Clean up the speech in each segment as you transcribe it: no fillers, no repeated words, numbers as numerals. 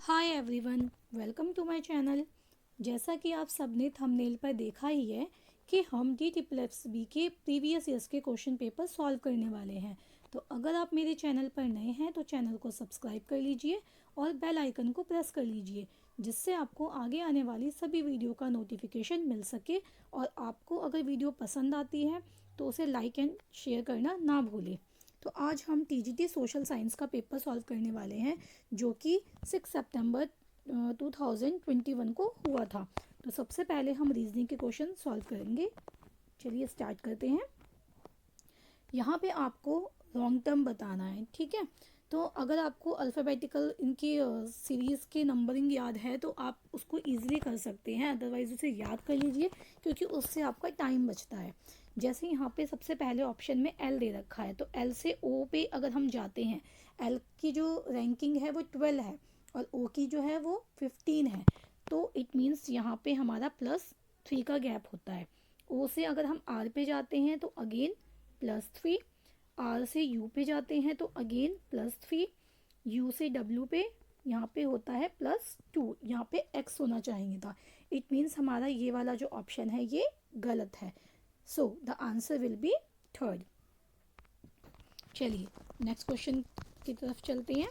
Hi everyone, welcome to my channel. जैसा कि आप सबने थंबनेल पर देखा ही है कि हम DSSB के प्रीवियस ईयर्स के क्वेश्चन पेपर सॉल्व करने वाले हैं। तो अगर आप मेरे चैनल पर नए हैं तो चैनल को सब्सक्राइब कर लीजिए और बेल आइकन को प्रेस कर लीजिए, जिससे आपको आगे आने वाली सभी वीडियो का नोटिफिकेशन मिल सके। और आपको अगर वीडियो पसंद आती है तो उसे लाइक एंड शेयर करना ना भूलें। तो आज हम TGT सोशल साइंस का पेपर सॉल्व करने वाले हैं, जो कि 6 सितंबर 2021 को हुआ था। तो सबसे पहले हम रीजनिंग के क्वेश्चन सॉल्व करेंगे। चलिए स्टार्ट करते हैं। यहाँ पे आपको लॉन्ग टर्म बताना है, ठीक है। तो अगर आपको अल्फ़ाबेटिकल इनकी सीरीज़ के नंबरिंग याद है तो आप उसको ईजिली कर सकते हैं, अदरवाइज़ उसे याद कर लीजिए क्योंकि उससे आपका टाइम बचता है। जैसे यहाँ पे सबसे पहले ऑप्शन में L दे रखा है, तो L से O पे अगर हम जाते हैं, L की जो रैंकिंग है वो 12 है और O की जो है वो 15 है। तो इट मीन्स यहाँ पे हमारा +3 का गैप होता है। O से अगर हम R पे जाते हैं तो अगेन +3, R से U पे जाते हैं तो अगेन +3, U से W पे यहाँ पे होता है +2। यहाँ पे X होना चाहिए था। इट मीन्स हमारा ये वाला जो ऑप्शन है ये गलत है। So the answer will be third. चलिए नेक्स्ट क्वेश्चन की तरफ चलते हैं।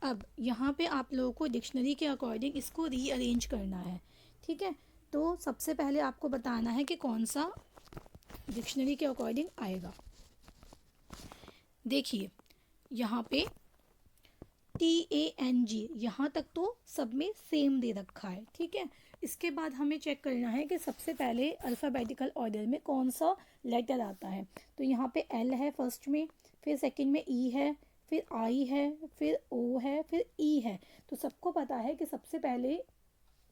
अब यहाँ पे आप लोगों को डिक्शनरी के अकॉर्डिंग इसको रीअरेंज करना है, ठीक है। तो सबसे पहले आपको बताना है कि कौन सा डिक्शनरी के अकॉर्डिंग आएगा। देखिए यहाँ पे TANG यहाँ तक तो सब में सेम दे रखा है, ठीक है। इसके बाद हमें चेक करना है कि सबसे पहले अल्फ़ाबेटिकल ऑर्डर में कौन सा लेटर आता है। तो यहाँ पे L है फर्स्ट में, फिर सेकंड में E है, फिर I है, फिर O है, फिर E है। तो सबको पता है कि सबसे पहले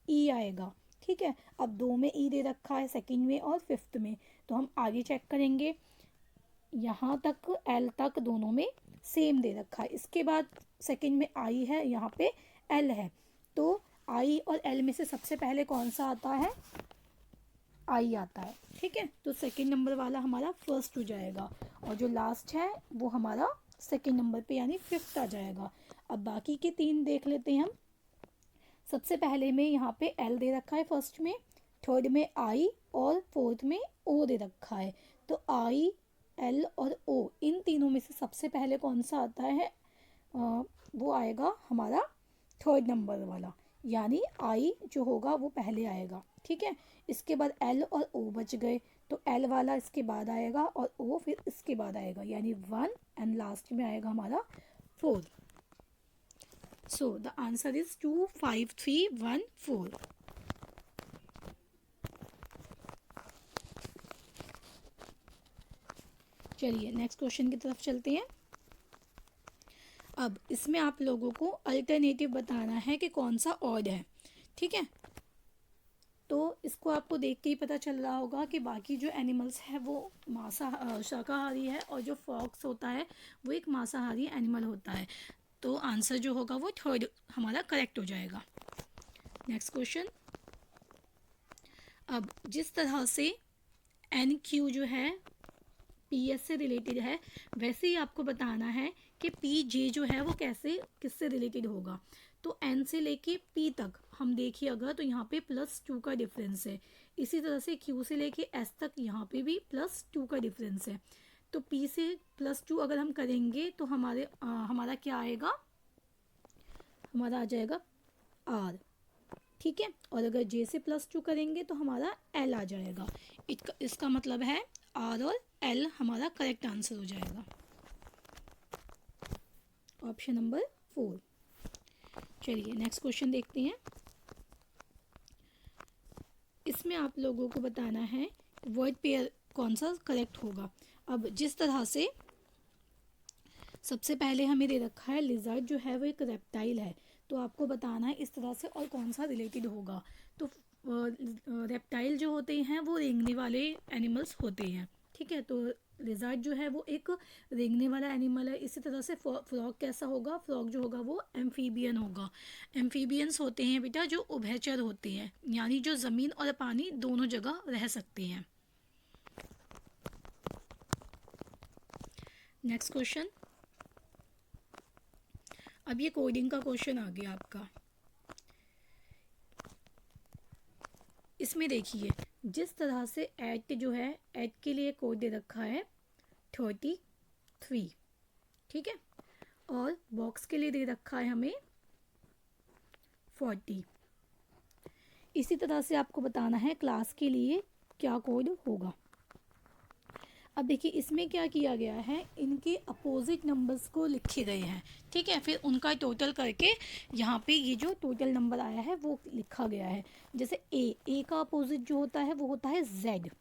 E आएगा, ठीक है। अब 2 में E दे रखा है, सेकंड में और फिफ्थ में। तो हम आगे चेक करेंगे, यहाँ तक L तक दोनों में सेम दे रखा है। इसके बाद सेकंड में I है, यहाँ पे L है। तो I और L में से सबसे पहले कौन सा आता है? I आता है, ठीक है। तो सेकंड नंबर वाला हमारा फर्स्ट हो जाएगा और जो लास्ट है वो हमारा सेकंड नंबर पे यानी फिफ्थ आ जाएगा। अब बाकी के 3 देख लेते हैं हम। सबसे पहले में यहाँ पे L दे रखा है फर्स्ट में, थर्ड में I और फोर्थ में O दे रखा है। तो I, L और O इन तीनों में से सबसे पहले कौन सा आता है? वो आएगा हमारा थर्ड नंबर वाला, यानी I जो होगा वो पहले आएगा, ठीक है। इसके बाद L और O बच गए, तो L वाला इसके बाद आएगा और O फिर इसके बाद आएगा, यानी 1 एंड लास्ट में आएगा हमारा 4। So the answer is 2, 5, 3, 1, 4. चलिए नेक्स्ट क्वेश्चन की तरफ चलते हैं। अब इसमें आप लोगों को अल्टरनेटिव बताना है कि कौन सा ऑड है, ठीक है। तो इसको आपको देख के ही पता चल रहा होगा कि बाकी जो एनिमल्स है वो शाकाहारी है और जो फॉक्स होता है वो एक मांसाहारी एनिमल होता है। तो आंसर जो होगा वो थर्ड हमारा करेक्ट हो जाएगा। Next question. अब जिस तरह से NQ जो है PS से रिलेटेड है, वैसे ही आपको बताना है कि PJ जो है वो कैसे किससे रिलेटेड होगा। तो N से लेके P तक हम देखिए अगर, तो यहाँ पे +2 का डिफरेंस है। इसी तरह से Q से लेके S तक यहाँ पे भी +2 का डिफरेंस है। तो P से +2 अगर हम करेंगे तो हमारा क्या आएगा? हमारा आ जाएगा R, ठीक है। और अगर J से +2 करेंगे तो हमारा L आ जाएगा। इसका मतलब है R और L हमारा करेक्ट आंसर हो जाएगा, ऑप्शन नंबर 4। चलिए नेक्स्ट क्वेश्चन देखते हैं। इसमें आप लोगों को बताना है वर्ड पेयर कौन सा करेक्ट होगा। अब जिस तरह से सबसे पहले हमें दे रखा है लिजर्ड जो है वो एक रेप्टाइल है, तो आपको बताना है इस तरह से और कौन सा रिलेटेड होगा। तो रेप्टाइल जो होते हैं वो रेंगने वाले एनिमल्स होते हैं, ठीक है। तो लिजर्ड जो है वो एक रेंगने वाला एनिमल है। इसी तरह से फ्रॉग कैसा होगा? फ्रॉग जो होगा वो एम्फीबियन होगा। एम्फीबियंस होते हैं बेटा जो उभयचर होते हैं, यानी जो ज़मीन और पानी दोनों जगह रह सकते हैं। Next question. अब ये कोडिंग का क्वेश्चन आ गया आपका। इसमें देखिए जिस तरह से एट जो है, एट के लिए कोड दे रखा है 33, ठीक है, और बॉक्स के लिए दे रखा है हमें 40। इसी तरह से आपको बताना है क्लास के लिए क्या कोड होगा। अब देखिए इसमें क्या किया गया है, इनके अपोजिट नंबर्स को लिखे गए हैं, ठीक है, फिर उनका टोटल करके यहाँ पे ये जो टोटल नंबर आया है वो लिखा गया है। जैसे ए का अपोजिट जो होता है वो होता है जेड,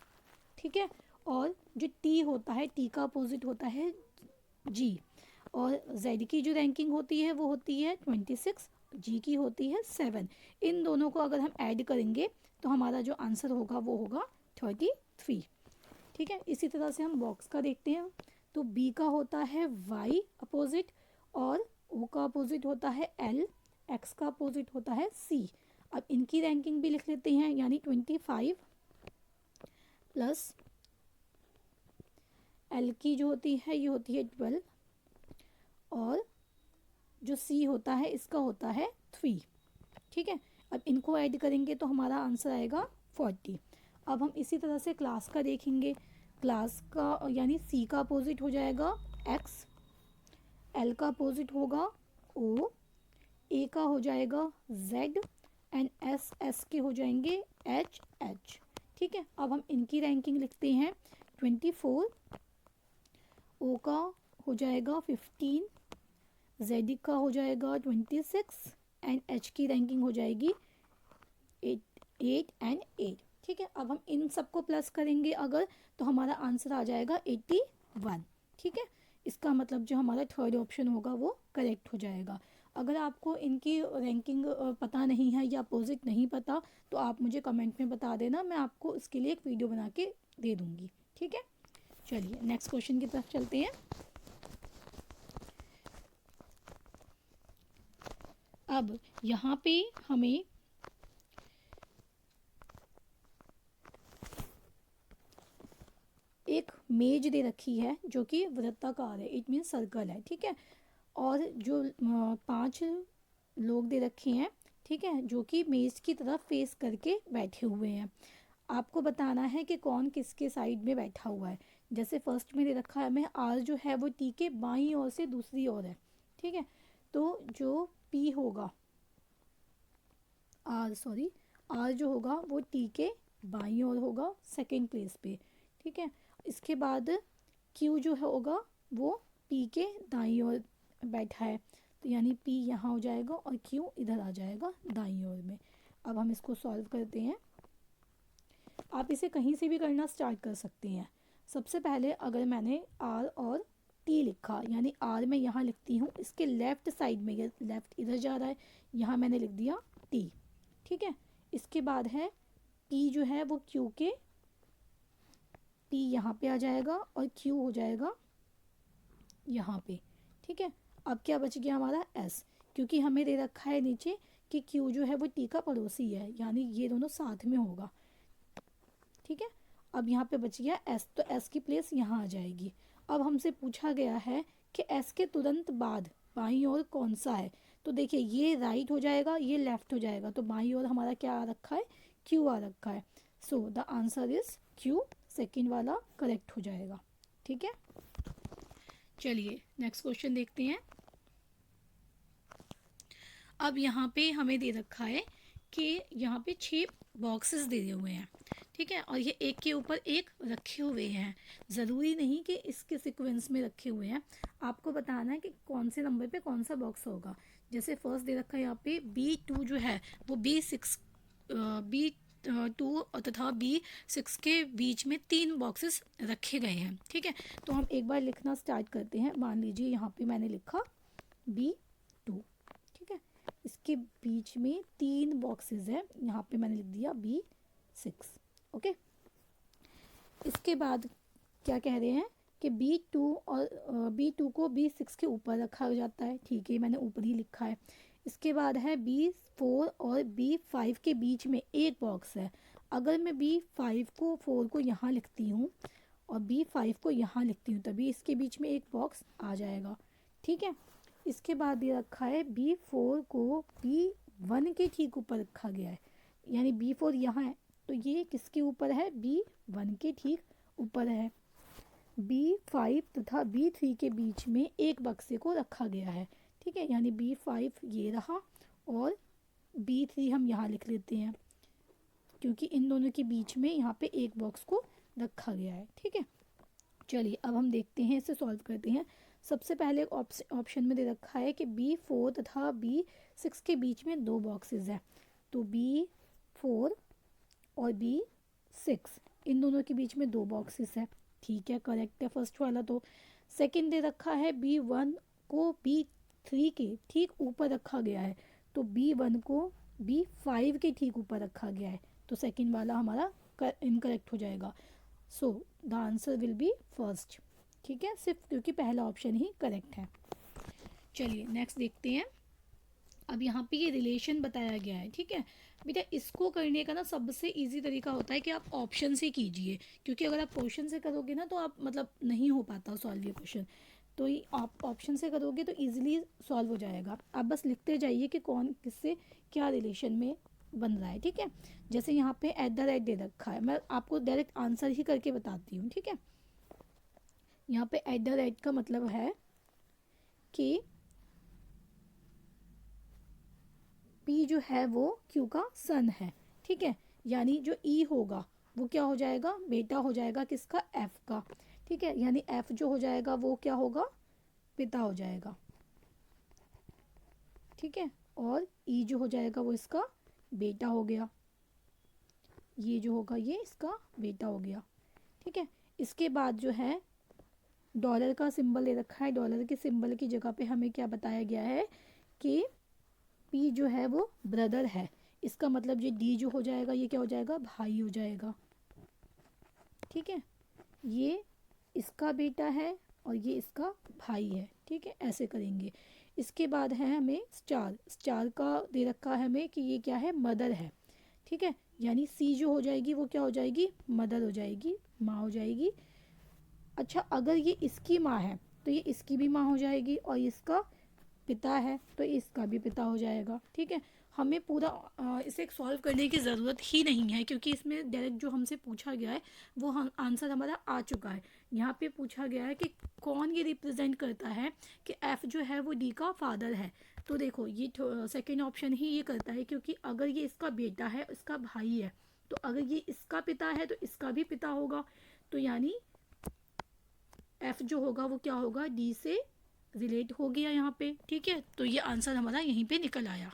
ठीक है, और जो टी होता है, टी का अपोजिट होता है जी, और जेड की जो रैंकिंग होती है वो होती है 26, जी की होती है 7। इन दोनों को अगर हम ऐड करेंगे तो हमारा जो आंसर होगा वो होगा 33, ठीक है। इसी तरह से हम बॉक्स का देखते हैं, तो बी का होता है वाई अपोजिट, और ओ का अपोजिट होता है एल, एक्स का अपोजिट होता है सी। अब इनकी रैंकिंग भी लिख लेते हैं, यानी 25 प्लस एल की जो होती है ये होती है 12, और जो सी होता है इसका होता है 3, ठीक है। अब इनको ऐड करेंगे तो हमारा आंसर आएगा 40। अब हम इसी तरह से क्लास का देखेंगे, क्लास का यानी सी का अपोजिट हो जाएगा एक्स, एल का अपोजिट होगा ओ, ए का हो जाएगा जेड, एंड एस के हो जाएंगे एच, ठीक है। अब हम इनकी रैंकिंग लिखते हैं 24, ओ का हो जाएगा 15, जेड का हो जाएगा 26, एंड एच की रैंकिंग हो जाएगी 8 एंड 8, ठीक है। अब हम इन सबको प्लस करेंगे अगर, तो हमारा आंसर आ जाएगा 81, ठीक है। इसका मतलब जो हमारा थर्ड ऑप्शन होगा वो करेक्ट हो जाएगा। अगर आपको इनकी रैंकिंग पता नहीं है या अपोजिट नहीं पता तो आप मुझे कमेंट में बता देना, मैं आपको इसके लिए एक वीडियो बना के दे दूँगी, ठीक है। चलिए नेक्स्ट क्वेश्चन की तरफ चलते हैं। अब यहाँ पे हमें एक मेज दे रखी है जो कि वृत्ताकार है, इट मीन सर्कल है, ठीक है, और जो 5 लोग दे रखे हैं, ठीक है, जो कि मेज की तरफ फेस करके बैठे हुए हैं। आपको बताना है कि कौन किसके साइड में बैठा हुआ है। जैसे फर्स्ट में दे रखा है हमें आर जो है वो टी के बाईं ओर से दूसरी ओर है, ठीक है, तो जो पी होगा, आर जो होगा वो टी के बाईं ओर होगा सेकेंड प्लेस पे, ठीक है। इसके बाद क्यू जो होगा वो पी के दाईं ओर बैठा है, तो यानी पी यहाँ हो जाएगा और क्यू इधर आ जाएगा दाईं ओर में। अब हम इसको सॉल्व करते हैं। आप इसे कहीं से भी करना स्टार्ट कर सकते हैं। सबसे पहले अगर मैंने आर और टी लिखा, यानी आर मैं यहाँ लिखती हूँ, इसके लेफ़्ट साइड में, ये लेफ़्ट इधर जा रहा है, यहाँ मैंने लिख दिया टी, ठीक है। इसके बाद है पी जो है वो क्यू के, पी यहाँ पे आ जाएगा और क्यू हो जाएगा यहाँ पे, ठीक है। अब क्या बच गया हमारा एस, क्योंकि हमें दे रखा है नीचे कि क्यू जो है वो टी का पड़ोसी है, यानी ये दोनों साथ में होगा, ठीक है। अब यहाँ पे बच गया एस, तो एस की प्लेस यहाँ आ जाएगी। अब हमसे पूछा गया है कि एस के तुरंत बाद बाईं ओर कौन सा है, तो देखिए ये राइट हो जाएगा, ये लेफ्ट हो जाएगा, तो बाईं ओर हमारा क्या आ रखा है, क्यू आ रखा है। So the answer is Q, second वाला करेक्ट हो जाएगा, ठीक है। चलिए नेक्स्ट क्वेश्चन देखते हैं। अब यहाँ पे हमें दे रखा है कि यहाँ पे 6 बॉक्सेस दे दिए हुए हैं, ठीक है, और ये एक के ऊपर एक रखे हुए हैं। ज़रूरी नहीं कि इसके सीक्वेंस में रखे हुए हैं, आपको बताना है कि कौन से नंबर पे कौन सा बॉक्स होगा। जैसे फर्स्ट दे रखा है यहाँ पे B2 जो है वो B2 तथा B6 के बीच में 3 बॉक्सेस रखे गए हैं, ठीक है। तो हम एक बार लिखना स्टार्ट करते हैं। मान लीजिए यहाँ पे मैंने लिखा B2, ठीक है, इसके बीच में 3 बॉक्सेस है, यहाँ पे मैंने लिख दिया B6, ओके। इसके बाद क्या कह रहे हैं कि B2 को B6 के ऊपर रखा जाता है, ठीक है, मैंने ऊपर ही लिखा है। इसके बाद है B4 और B5 के बीच में एक बॉक्स है। अगर मैं B4 को यहाँ लिखती हूँ और B5 को यहाँ लिखती हूँ तभी इसके बीच में एक बॉक्स आ जाएगा, ठीक है। इसके बाद दे रखा है B4 को B1 के ठीक ऊपर रखा गया है, यानी B4 यहाँ है तो ये किसके ऊपर है, B1 के ठीक ऊपर है। B5 तथा B3 के बीच में एक बक्से को रखा गया है, ठीक है, यानी B5 ये रहा और B3 हम यहाँ लिख लेते हैं क्योंकि इन दोनों के बीच में यहाँ पे एक बॉक्स को रखा गया है, ठीक है। चलिए अब हम देखते हैं, इसे सॉल्व करते हैं। सबसे पहले ऑप्शन में दे रखा है कि B4 तथा B6 के बीच में दो बॉक्सेस हैं, तो B4 और B6 इन दोनों के बीच में दो बॉक्सेस है, ठीक है, करेक्ट है फर्स्ट वाला। तो सेकंड दे रखा है B1 को B3 के ठीक ऊपर रखा गया है, तो B1 को B5 के ठीक ऊपर रखा गया है, तो सेकंड वाला हमारा इनकरेक्ट हो जाएगा। So the answer will be first, ठीक है, सिर्फ क्योंकि पहला ऑप्शन ही करेक्ट है। चलिए नेक्स्ट देखते हैं। अब यहाँ पे ये रिलेशन बताया गया है, ठीक है बेटा। इसको करने का ना सबसे इजी तरीका होता है कि आप ऑप्शन से कीजिए, क्योंकि अगर आप क्वेश्चन से करोगे ना तो आप मतलब नहीं हो पाता सॉल्व ये क्वेश्चन, तो ये आप ऑप्शन से करोगे तो इजीली सॉल्व हो जाएगा। आप बस लिखते जाइए कि कौन किससे क्या रिलेशन में बन रहा है, ठीक है। जैसे यहाँ पे @ दे रखा है, मैं आपको डायरेक्ट आंसर ही करके बताती हूँ, ठीक है। यहाँ पे @ का मतलब है कि P जो है वो Q का सन है, ठीक है, यानी जो E होगा वो क्या हो जाएगा, बेटा हो जाएगा किसका, F का, ठीक है, यानी F जो हो जाएगा वो क्या होगा, पिता हो जाएगा, ठीक है, और E जो हो जाएगा वो इसका बेटा हो गया, ये जो होगा ये इसका बेटा हो गया, ठीक है। इसके बाद जो है डॉलर का सिंबल दे रखा है, डॉलर के सिंबल की जगह पे हमें क्या बताया गया है कि P जो है वो ब्रदर है, इसका मतलब ये D जो हो जाएगा ये क्या हो जाएगा, भाई हो जाएगा, ठीक है, ये इसका बेटा है और ये इसका भाई है, ठीक है, ऐसे करेंगे। इसके बाद है हमें स्टार, स्टार का दे रखा है हमें कि ये क्या है, मदर है, ठीक है, यानी C जो हो जाएगी वो क्या हो जाएगी, मदर हो जाएगी, माँ हो जाएगी। अच्छा अगर ये इसकी माँ है तो ये इसकी भी माँ हो जाएगी, और इसका पिता है तो इसका भी पिता हो जाएगा, ठीक है। हमें पूरा इसे सॉल्व करने की ज़रूरत ही नहीं है, क्योंकि इसमें डायरेक्ट जो हमसे पूछा गया है वो हम आंसर हमारा आ चुका है। यहाँ पे पूछा गया है कि कौन ये रिप्रेजेंट करता है कि F जो है वो D का फादर है, तो देखो ये सेकेंड ऑप्शन ही ये करता है, क्योंकि अगर ये इसका बेटा है, इसका भाई है, तो अगर ये इसका पिता है तो इसका भी पिता होगा, तो यानी F जो होगा वो क्या होगा, D से रिलेट हो गया यहाँ पे, ठीक है, तो ये आंसर हमारा यहीं पे निकल आया।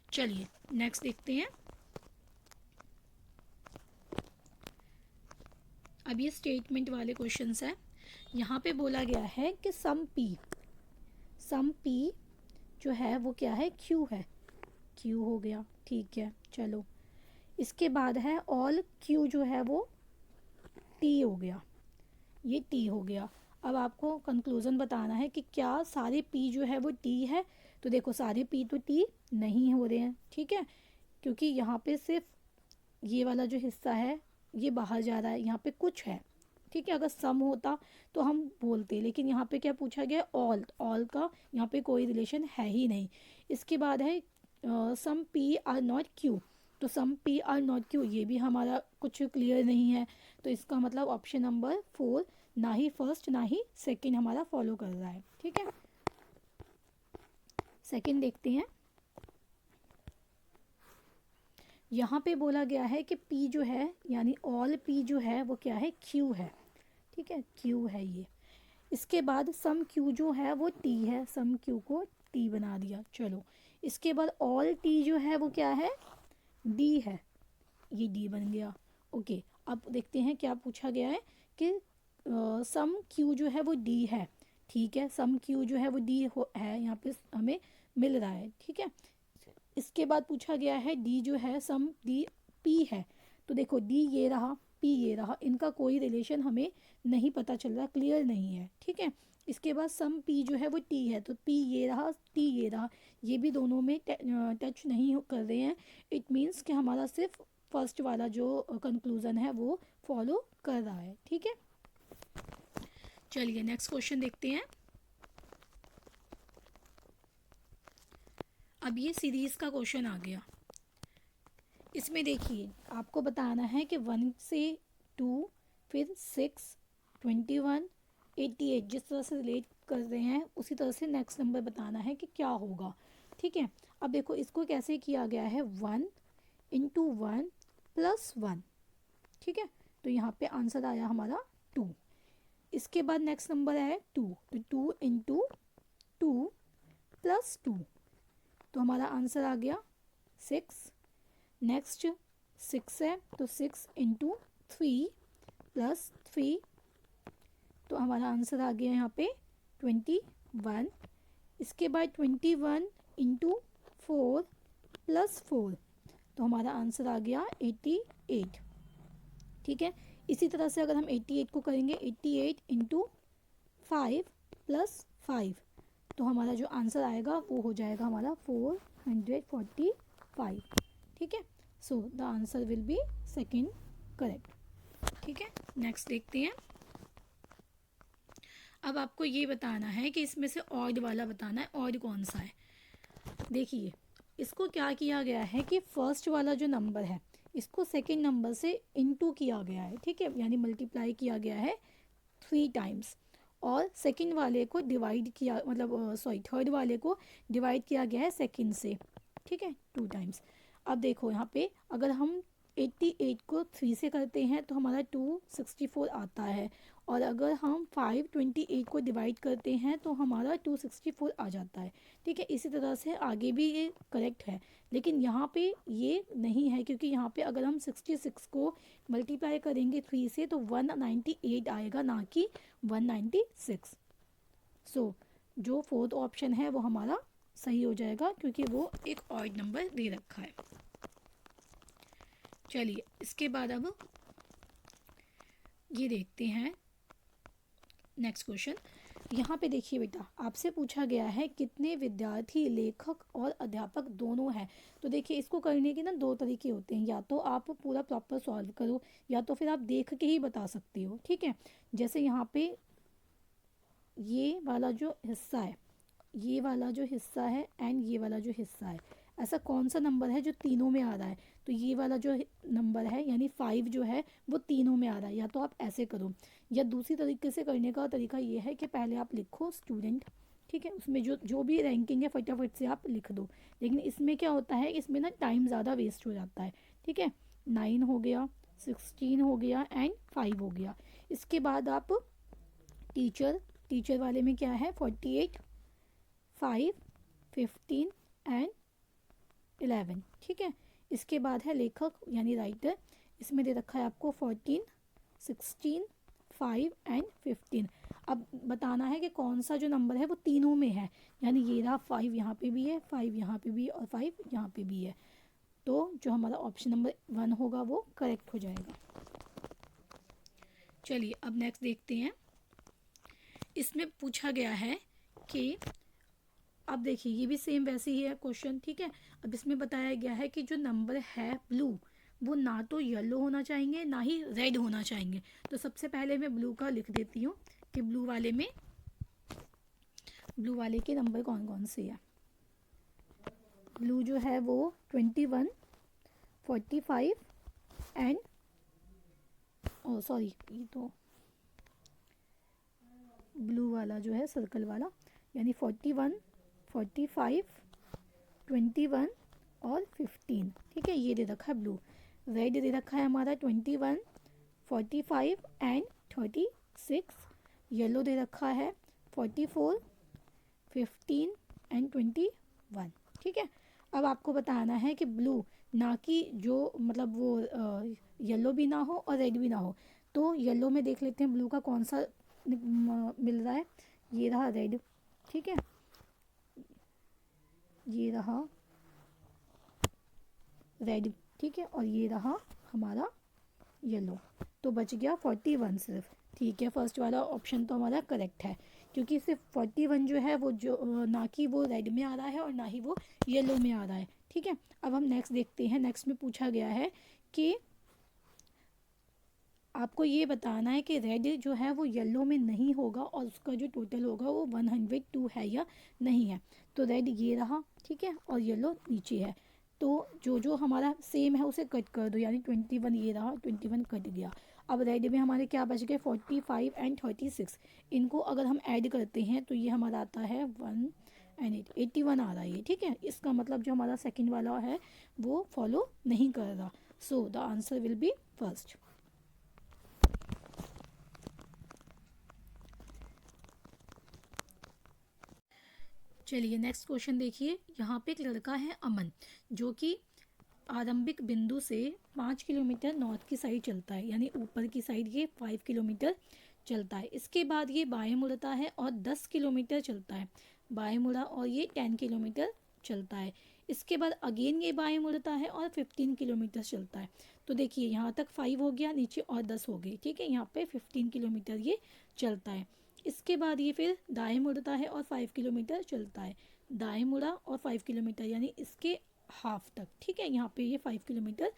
चलिए नेक्स्ट देखते हैं। अब ये स्टेटमेंट वाले क्वेश्चंस हैं। यहाँ पे बोला गया है कि सम P जो है वो क्या है, Q है, Q हो गया, ठीक है, चलो। इसके बाद है ऑल Q जो है वो T हो गया, ये T हो गया। अब आपको कंक्लूज़न बताना है कि क्या सारे P जो है वो T है, तो देखो सारे P तो T नहीं हो रहे हैं, ठीक है, क्योंकि यहाँ पे सिर्फ ये वाला जो हिस्सा है ये बाहर जा रहा है, यहाँ पे कुछ है, ठीक है। अगर सम होता तो हम बोलते, लेकिन यहाँ पे क्या पूछा गया, ऑल, ऑल का यहाँ पे कोई रिलेशन है ही नहीं। इसके बाद है सम P आर नॉट Q, तो सम P आर नॉट Q ये भी हमारा कुछ क्लियर नहीं है, तो इसका मतलब ऑप्शन नंबर 4 ना ही फर्स्ट ना ही सेकंड हमारा फॉलो कर रहा है, ठीक है। सेकंड देखते हैं। यहाँ पे बोला गया है कि P जो है यानी ऑल P जो है वो क्या है, Q है, ठीक है, Q है ये। इसके बाद सम Q जो है वो T है, सम Q को T बना दिया, चलो। इसके बाद ऑल T जो है वो क्या है, D है, ये D बन गया, ओके। अब देखते हैं क्या पूछा गया है कि सम Q जो है वो D है, ठीक है, सम Q जो है वो D है, यहाँ पे हमें मिल रहा है, ठीक है। इसके बाद पूछा गया है D जो है सम D P है, तो देखो D ये रहा, P ये रहा, इनका कोई रिलेशन हमें नहीं पता चल रहा, क्लियर नहीं है, ठीक है। इसके बाद सम P जो है वो T है, तो P ये रहा, T ये रहा, ये भी दोनों में टच नहीं कर रहे हैं, इट मीन्स कि हमारा सिर्फ फर्स्ट वाला जो कंक्लूज़न है वो फॉलो कर रहा है, ठीक है। चलिए नेक्स्ट क्वेश्चन देखते हैं। अब ये सीरीज़ का क्वेश्चन आ गया। इसमें देखिए आपको बताना है कि 1 से 2, फिर 6, 21, 88 जिस तरह से रिलेट कर रहे हैं उसी तरह से नेक्स्ट नंबर बताना है कि क्या होगा। ठीक है, अब देखो इसको कैसे किया गया है, 1 इंटू 1 प्लस 1। ठीक है, तो यहाँ पे आंसर आया हमारा 2। इसके बाद नेक्स्ट नंबर है 2, तो 2 इंटू 2 प्लस 2, तो हमारा आंसर आ गया 6। नेक्स्ट 6 है, तो 6 इंटू 3 प्लस 3, तो हमारा आंसर आ गया यहाँ पे 21। इसके बाद 21 इंटू 4 प्लस 4, तो हमारा आंसर आ गया 88। ठीक है, इसी तरह से अगर हम 88 को करेंगे 88 इंटू 5 प्लस 5, तो हमारा जो आंसर आएगा वो हो जाएगा हमारा 445। ठीक है, so the answer will be second correct. ठीक है, नेक्स्ट देखते हैं। अब आपको ये बताना है कि इसमें से ऑड वाला बताना है, ऑड कौन सा है। देखिए इसको क्या किया गया है कि फर्स्ट वाला जो नंबर है इसको सेकंड नंबर से इनटू किया गया है। ठीक है, यानी मल्टीप्लाई किया गया है 3 टाइम्स, और सेकंड वाले को डिवाइड किया, मतलब थर्ड वाले को डिवाइड किया गया है सेकंड से। ठीक है, 2 टाइम्स। अब देखो यहाँ पे अगर हम 88 को 3 से करते हैं तो हमारा 264 आता है, और अगर हम 528 को डिवाइड करते हैं तो हमारा 264 आ जाता है। ठीक है, इसी तरह से आगे भी ये करेक्ट है, लेकिन यहाँ पे ये नहीं है, क्योंकि यहाँ पे अगर हम 66 को मल्टीप्लाई करेंगे 3 से तो 198 आएगा, ना कि 196। सो जो फोर्थ ऑप्शन है वो हमारा सही हो जाएगा, क्योंकि वो एक ऑड नंबर दे रखा है। चलिए इसके बाद अब ये देखते हैं नेक्स्ट क्वेश्चन। यहाँ पे देखिए बेटा, आपसे पूछा गया है कितने विद्यार्थी लेखक और अध्यापक दोनों हैं। तो देखिए इसको करने के ना 2 तरीके होते हैं, या तो आप पूरा प्रॉपर सॉल्व करो, या तो फिर आप देख के ही बता सकते हो। ठीक है, जैसे यहाँ पे ये वाला जो हिस्सा है, ये वाला जो हिस्सा है एंड ये वाला जो हिस्सा है, ऐसा कौन सा नंबर है जो तीनों में आ रहा है। तो ये वाला जो नंबर है यानी 5 जो है वो तीनों में आ रहा है। या तो आप ऐसे करो, या दूसरी तरीके से करने का तरीका ये है कि पहले आप लिखो स्टूडेंट। ठीक है, उसमें जो जो भी रैंकिंग है फटाफट से आप लिख दो। लेकिन इसमें क्या होता है, इसमें ना टाइम ज़्यादा वेस्ट हो जाता है। ठीक है, 9 हो गया, 16 हो गया एंड 5 हो गया। इसके बाद आप टीचर, टीचर वाले में क्या है 48, 5, 15 एंड 11। ठीक है, इसके बाद है लेखक यानी राइटर, इसमें दे रखा है आपको 14, 16, 5 एंड 15। अब बताना है कि कौन सा जो नंबर है वो तीनों में है, यानी ये रहा 5 यहाँ पे भी है, 5 यहाँ पे भी है और 5 यहाँ पे भी है। तो जो हमारा ऑप्शन नंबर 1 होगा वो करेक्ट हो जाएगा। चलिए अब नेक्स्ट देखते हैं। इसमें पूछा गया है कि, अब देखिए ये भी सेम वैसे ही है क्वेश्चन। ठीक है, अब इसमें बताया गया है कि जो नंबर है ब्लू वो ना तो येलो होना चाहिए ना ही रेड होना चाहिए। तो सबसे पहले मैं ब्लू का लिख देती हूँ कि ब्लू वाले में, ब्लू वाले के नंबर कौन कौन से हैं। ब्लू जो है वो 21, 45 एंड सॉरी, ये तो ब्लू वाला जो है सर्कल वाला, यानी 41, 45, 21 और 15। ठीक है, ये दे रखा है ब्लू। रेड दे रखा है हमारा 21, 45 एंड 36। येलो दे रखा है 44, 15 एंड 21। ठीक है, अब आपको बताना है कि ब्लू ना कि जो मतलब वो येलो भी ना हो और रेड भी ना हो। तो येलो में देख लेते हैं ब्लू का कौन सा मिल रहा है। ये रहा रेड। ठीक है, ये रहा रेड। ठीक है, और ये रहा हमारा येलो। तो बच गया 41 सिर्फ। ठीक है, फर्स्ट वाला ऑप्शन तो हमारा करेक्ट है, क्योंकि सिर्फ 41 जो है वो जो ना कि वो रेड में आ रहा है और ना ही वो येलो में आ रहा है। ठीक है, अब हम नेक्स्ट देखते हैं। नेक्स्ट में पूछा गया है कि आपको ये बताना है कि रेड जो है वो येलो में नहीं होगा और उसका जो टोटल होगा वो 102 है या नहीं है। तो रेड ये रहा, ठीक है, और येलो नीचे है। तो जो जो हमारा सेम है उसे कट कर दो, यानी 21 ये रहा, 21 कट गया। अब रेड में हमारे क्या बच गए, 45 एंड 36। इनको अगर हम ऐड करते हैं तो ये हमारा आता है 1 एंड 81 आ रहा है ये, ठीक है। इसका मतलब जो हमारा सेकंड वाला है वो फॉलो नहीं कर रहा। So the answer will be first. चलिए नेक्स्ट क्वेश्चन देखिए। यहाँ पे एक लड़का है अमन, जो कि आरंभिक बिंदु से 5 किलोमीटर नॉर्थ की साइड चलता है, यानी ऊपर की साइड ये 5 किलोमीटर चलता है। इसके बाद ये बाएं मुड़ता है और 10 किलोमीटर चलता है, बाएं मुड़ा और ये 10 किलोमीटर चलता है। इसके बाद अगेन ये बाएं मुड़ता है और 15 किलोमीटर चलता है। तो देखिए यहाँ तक 5 हो गया, नीचे और 10 हो गई, ठीक है। यहाँ पे 15 किलोमीटर ये चलता है। इसके बाद ये फिर दाएं मुड़ता है और 5 किलोमीटर चलता है, दाएं मुड़ा और 5 किलोमीटर, यानी इसके हाफ तक, ठीक है। यहाँ पे ये 5 किलोमीटर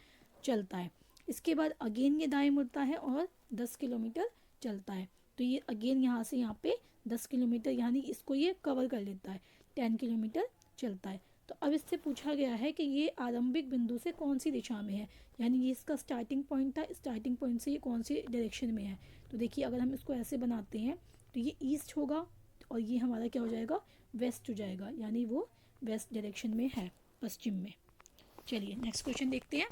चलता है। इसके बाद अगेन ये दाएं मुड़ता है और 10 किलोमीटर चलता है। तो ये अगेन यहाँ से यहाँ पे 10 किलोमीटर, यानी इसको ये कवर कर लेता है, 10 किलोमीटर चलता है। तो अब इससे पूछा गया है कि ये आरंभिक बिंदु से कौन सी दिशा में है, यानी ये इसका स्टार्टिंग पॉइंट था, स्टार्टिंग पॉइंट से ये कौन सी डायरेक्शन में है। तो देखिए अगर हम इसको ऐसे बनाते हैं तो ये ईस्ट होगा और ये हमारा क्या हो जाएगा, वेस्ट हो जाएगा, यानी वो वेस्ट डायरेक्शन में है, पश्चिम में। चलिए नेक्स्ट क्वेश्चन देखते हैं।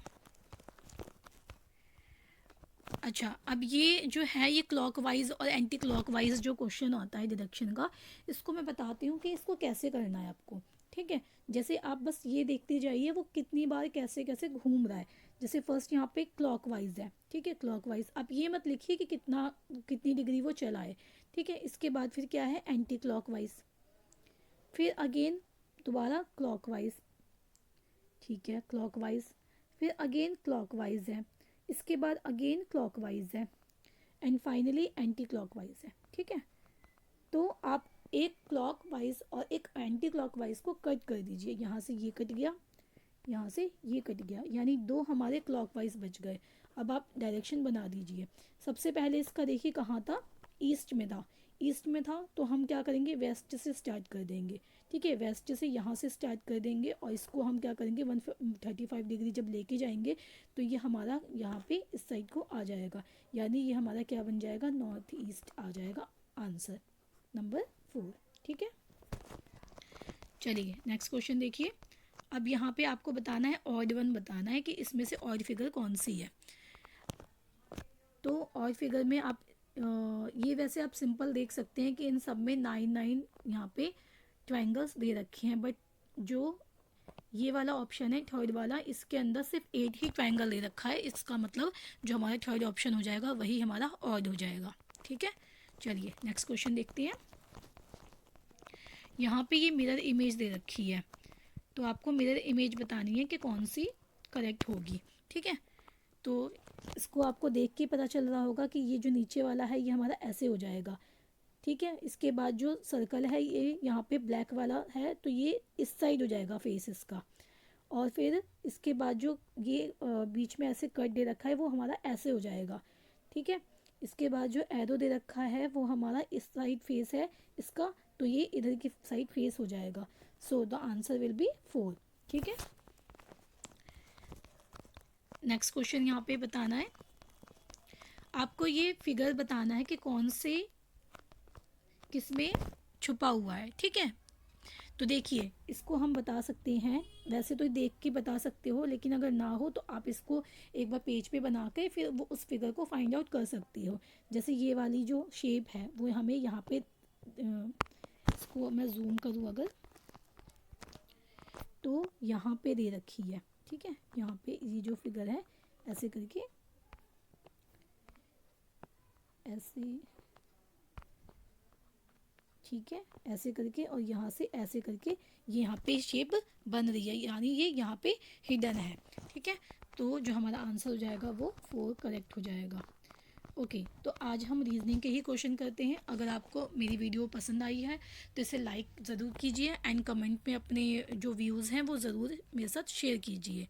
अच्छा, अब ये जो है ये क्लॉकवाइज और एंटी क्लॉकवाइज जो क्वेश्चन आता है डिडक्शन का, इसको मैं बताती हूँ कि इसको कैसे करना है आपको, ठीक है। जैसे आप बस ये देखते जाइए वो कितनी बार कैसे कैसे घूम रहा है। जैसे फर्स्ट यहाँ पे क्लॉकवाइज है, ठीक है, क्लॉकवाइज। आप ये मत लिखिए कि कितनी डिग्री वो चला है, ठीक है। इसके बाद फिर क्या है, एंटी क्लॉकवाइज, फिर अगेन दोबारा क्लॉकवाइज, ठीक है, क्लॉकवाइज, फिर अगेन क्लॉकवाइज है, इसके बाद अगेन क्लॉकवाइज है, एंड फाइनली एंटी क्लॉकवाइज है, ठीक है। तो आप एक क्लॉकवाइज और एक एंटी क्लॉकवाइज को कट कर दीजिए। यहाँ से ये कट गया, यहाँ से ये कट गया, यानी दो हमारे क्लॉकवाइज बच गए। अब आप डायरेक्शन बना दीजिए। सबसे पहले इसका देखिए कहाँ था, ईस्ट में था, ईस्ट में था तो हम क्या करेंगे, वेस्ट से स्टार्ट कर देंगे, ठीक है। वेस्ट से यहाँ से स्टार्ट कर देंगे और इसको हम क्या करेंगे 135 डिग्री जब लेके जाएंगे तो ये हमारा यहाँ पे इस साइड को आ जाएगा, यानी ये हमारा क्या बन जाएगा, नॉर्थ ईस्ट आ जाएगा, आंसर नंबर 4, ठीक है। चलिए नेक्स्ट क्वेश्चन देखिए। अब यहाँ पे आपको बताना है, ऑड वन बताना है कि इसमें से ऑड फिगर कौन सी है। तो ऑड फिगर में आप ये वैसे आप सिंपल देख सकते हैं कि इन सब में 9 यहाँ पे ट्रायंगल्स दे रखे हैं, बट जो ये वाला ऑप्शन है थर्ड वाला, इसके अंदर सिर्फ 8 ही ट्रायंगल दे रखा है। इसका मतलब जो हमारा थर्ड ऑप्शन हो जाएगा वही हमारा ऑड हो जाएगा, ठीक है। चलिए नेक्स्ट क्वेश्चन देखते हैं। यहाँ पे ये मिरर इमेज दे रखी है, तो आपको मिरर इमेज बतानी है कि कौन सी करेक्ट होगी, ठीक है। तो इसको आपको देख के पता चल रहा होगा कि ये जो नीचे वाला है ये हमारा ऐसे हो जाएगा, ठीक है। इसके बाद जो सर्कल है ये यहाँ पे ब्लैक वाला है तो ये इस साइड हो जाएगा फेस इसका, और फिर इसके बाद जो ये बीच में ऐसे कट दे रखा है वो हमारा ऐसे हो जाएगा, ठीक है। इसके बाद जो एरो दे रखा है वो हमारा इस साइड फेस है इसका, तो ये इधर की साइड फेस हो जाएगा। So the answer will be 4, ठीक है। नेक्स्ट क्वेश्चन यहाँ पे बताना है आपको, ये फिगर बताना है कि कौन से किसमें छुपा हुआ है, ठीक है। तो देखिए इसको हम बता सकते हैं, वैसे तो देख के बता सकते हो, लेकिन अगर ना हो तो आप इसको एक बार पेज पे बना के फिर वो उस फिगर को फाइंड आउट कर सकती हो। जैसे ये वाली जो शेप है वो हमें यहाँ पे इसको मैं जूम करूँ अगर, तो यहाँ पे दे रखी है, ठीक है। यहाँ पे ये जो फिगर है ऐसे करके, ऐसे, ठीक है, ऐसे करके और यहाँ से ऐसे करके ये यहाँ पे शेप बन रही है, यानी ये यहाँ पे हिडन है, ठीक है। तो जो हमारा आंसर हो जाएगा वो 4 करेक्ट हो जाएगा। ओके, तो आज हम रीजनिंग के ही क्वेश्चन करते हैं। अगर आपको मेरी वीडियो पसंद आई है तो इसे लाइक ज़रूर कीजिए एंड कमेंट में अपने जो व्यूज़ हैं वो ज़रूर मेरे साथ शेयर कीजिए।